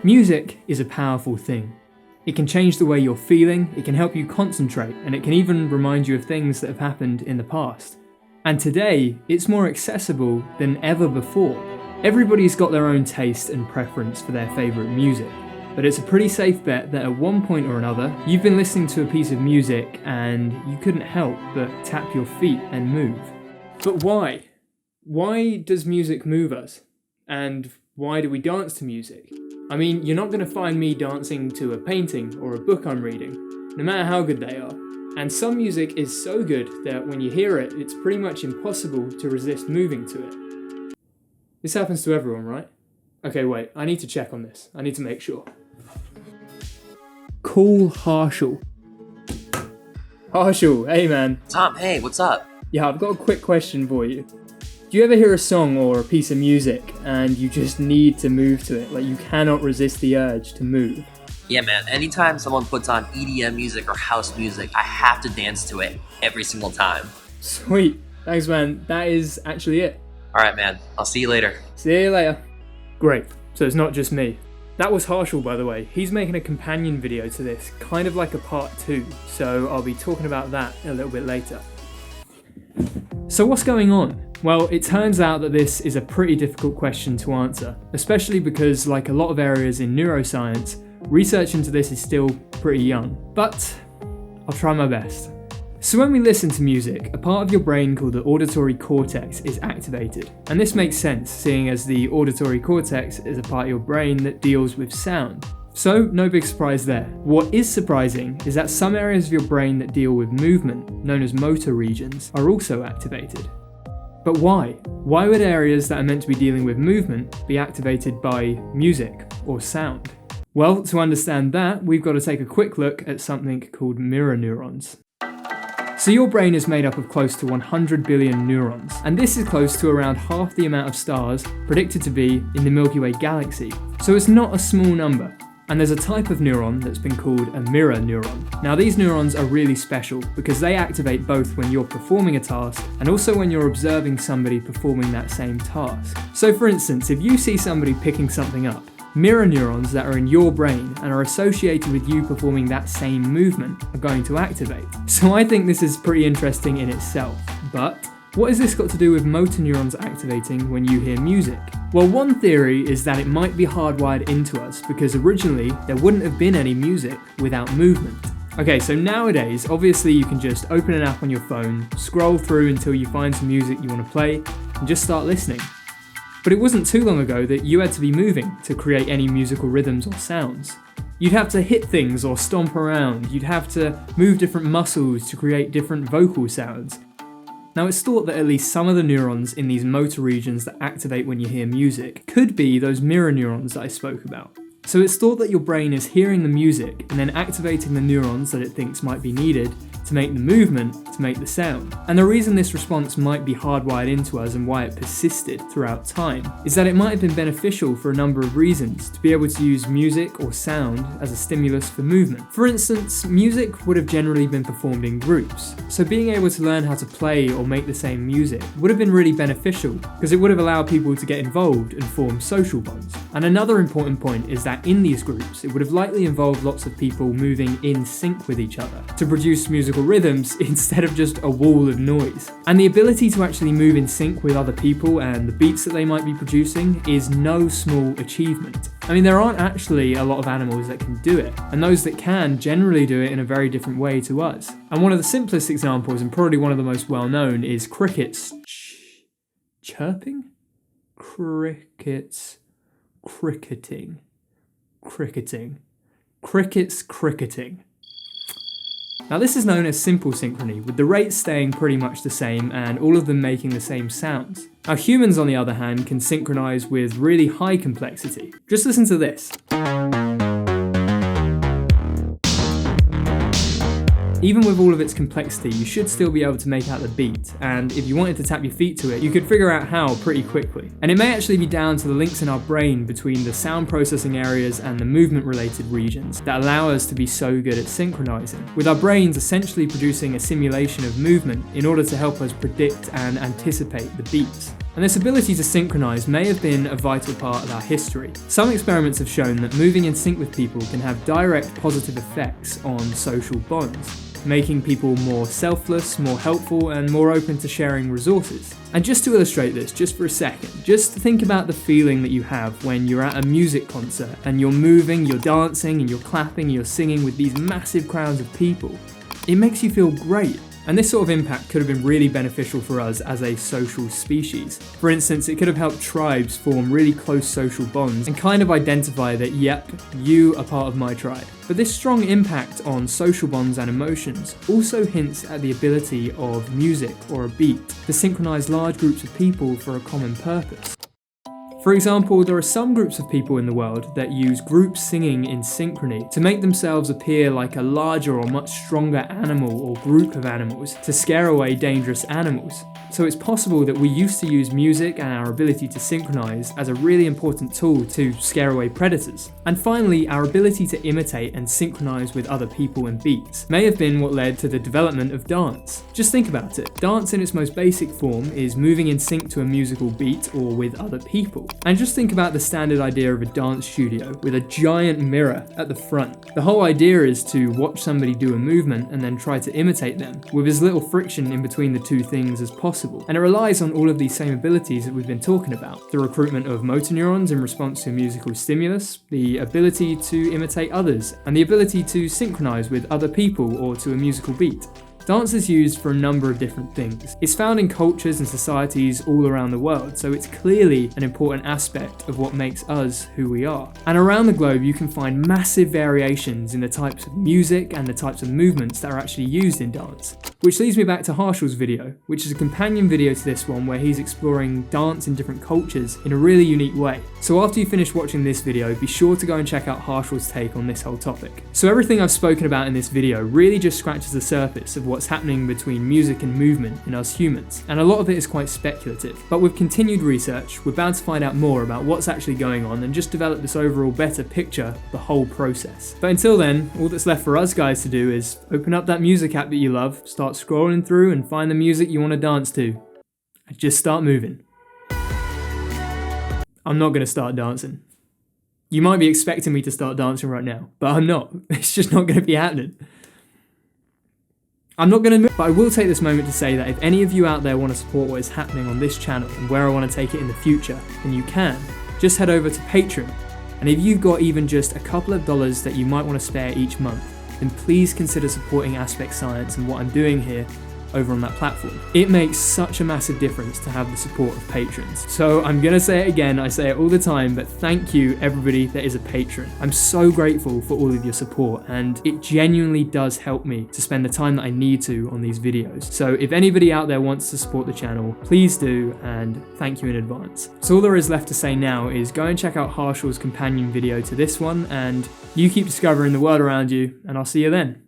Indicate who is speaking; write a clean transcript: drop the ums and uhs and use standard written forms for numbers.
Speaker 1: Music is a powerful thing. It can change the way you're feeling, it can help you concentrate, and it can even remind you of things that have happened in the past. And today, it's more accessible than ever before. Everybody's got their own taste and preference for their favourite music, but it's a pretty safe bet that at one point or another, you've been listening to a piece of music and you couldn't help but tap your feet and move. But why? Why does music move us? And why do we dance to music? I mean, you're not going to find me dancing to a painting or a book I'm reading, no matter how good they are. And some music is so good that when you hear it, it's pretty much impossible to resist moving to it. This happens to everyone, right? Okay, wait, I need to check on this. I need to make sure. Cool Harshal. Harshal, hey man.
Speaker 2: Tom, hey, what's up?
Speaker 1: Yeah, I've got a quick question for you. Do you ever hear a song or a piece of music and you just need to move to it? Like you cannot resist the urge to move?
Speaker 2: Yeah, man, anytime someone puts on EDM music or house music, I have to dance to it every single time.
Speaker 1: Sweet. Thanks, man. That is actually it.
Speaker 2: Alright, man. I'll see you later.
Speaker 1: See you later. Great. So it's not just me. That was Harshal, by the way. He's making a companion video to this, kind of like a part 2, so I'll be talking about that a little bit later. So what's going on? Well, it turns out that this is a pretty difficult question to answer, especially because, like a lot of areas in neuroscience, research into this is still pretty young. But I'll try my best. So when we listen to music, a part of your brain called the auditory cortex is activated. And this makes sense, seeing as the auditory cortex is a part of your brain that deals with sound. So no big surprise there. What is surprising is that some areas of your brain that deal with movement, known as motor regions, are also activated. But why? Why would areas that are meant to be dealing with movement be activated by music or sound? Well, to understand that, we've got to take a quick look at something called mirror neurons. So your brain is made up of close to 100 billion neurons, and this is close to around half the amount of stars predicted to be in the Milky Way galaxy. So it's not a small number. And there's a type of neuron that's been called a mirror neuron. Now these neurons are really special because they activate both when you're performing a task and also when you're observing somebody performing that same task. So for instance, if you see somebody picking something up, mirror neurons that are in your brain and are associated with you performing that same movement are going to activate. So I think this is pretty interesting in itself. But what has this got to do with motor neurons activating when you hear music? Well, one theory is that it might be hardwired into us because originally there wouldn't have been any music without movement. Okay, so nowadays, obviously you can just open an app on your phone, scroll through until you find some music you want to play, and just start listening. But it wasn't too long ago that you had to be moving to create any musical rhythms or sounds. You'd have to hit things or stomp around, you'd have to move different muscles to create different vocal sounds. Now it's thought that at least some of the neurons in these motor regions that activate when you hear music could be those mirror neurons that I spoke about. So it's thought that your brain is hearing the music and then activating the neurons that it thinks might be needed to make the movement, to make the sound. And the reason this response might be hardwired into us and why it persisted throughout time is that it might have been beneficial for a number of reasons to be able to use music or sound as a stimulus for movement. For instance, music would have generally been performed in groups, so being able to learn how to play or make the same music would have been really beneficial because it would have allowed people to get involved and form social bonds. And another important point is that in these groups, it would have likely involved lots of people moving in sync with each other to produce musical rhythms instead of just a wall of noise. And the ability to actually move in sync with other people and the beats that they might be producing is no small achievement. I mean, there aren't actually a lot of animals that can do it, and those that can generally do it in a very different way to us. And one of the simplest examples, and probably one of the most well-known, is crickets chirping? Crickets cricketing. Crickets cricketing. Now this is known as simple synchrony, with the rates staying pretty much the same and all of them making the same sounds. Now humans, on the other hand, can synchronize with really high complexity. Just listen to this. Even with all of its complexity, you should still be able to make out the beat, and if you wanted to tap your feet to it, you could figure out how pretty quickly. And it may actually be down to the links in our brain between the sound processing areas and the movement related regions that allow us to be so good at synchronizing, with our brains essentially producing a simulation of movement in order to help us predict and anticipate the beats. And this ability to synchronize may have been a vital part of our history. Some experiments have shown that moving in sync with people can have direct positive effects on social bonds, making people more selfless, more helpful, and more open to sharing resources. And just to illustrate this, just for a second, just think about the feeling that you have when you're at a music concert and you're moving, you're dancing, and you're clapping, you're singing with these massive crowds of people. It makes you feel great. And this sort of impact could have been really beneficial for us as a social species. For instance, it could have helped tribes form really close social bonds and kind of identify that, yep, you are part of my tribe. But this strong impact on social bonds and emotions also hints at the ability of music or a beat to synchronize large groups of people for a common purpose. For example, there are some groups of people in the world that use group singing in synchrony to make themselves appear like a larger or much stronger animal or group of animals to scare away dangerous animals. So it's possible that we used to use music and our ability to synchronize as a really important tool to scare away predators. And finally, our ability to imitate and synchronize with other people and beats may have been what led to the development of dance. Just think about it. Dance in its most basic form is moving in sync to a musical beat or with other people. And just think about the standard idea of a dance studio with a giant mirror at the front. The whole idea is to watch somebody do a movement and then try to imitate them with as little friction in between the two things as possible. And it relies on all of these same abilities that we've been talking about. The recruitment of motor neurons in response to a musical stimulus, the ability to imitate others, and the ability to synchronize with other people or to a musical beat. Dance is used for a number of different things. It's found in cultures and societies all around the world, so it's clearly an important aspect of what makes us who we are. And around the globe, you can find massive variations in the types of music and the types of movements that are actually used in dance. Which leads me back to Harshul's video, which is a companion video to this one where he's exploring dance in different cultures in a really unique way. So after you finish watching this video, be sure to go and check out Harshul's take on this whole topic. So everything I've spoken about in this video really just scratches the surface of what's happening between music and movement in us humans, and a lot of it is quite speculative. But with continued research, we're bound to find out more about what's actually going on and just develop this overall better picture of the whole process. But until then, all that's left for us guys to do is open up that music app that you love, start scrolling through and find the music you want to dance to, and just start moving. I'm not going to start dancing. You might be expecting me to start dancing right now, but I'm not. It's just not going to be happening. I'm not going to, but I will take this moment to say that if any of you out there want to support what is happening on this channel and where I want to take it in the future, then you can. Just head over to Patreon, and if you've got even just a couple of dollars that you might want to spare each month, then please consider supporting Aspect Science and what I'm doing here over on that platform. It makes such a massive difference to have the support of patrons. So I'm gonna say it again, I say it all the time, but thank you everybody that is a patron. I'm so grateful for all of your support, and it genuinely does help me to spend the time that I need to on these videos. So if anybody out there wants to support the channel, please do, and thank you in advance. So all there is left to say now is go and check out Harshul's companion video to this one, and you keep discovering the world around you, and I'll see you then.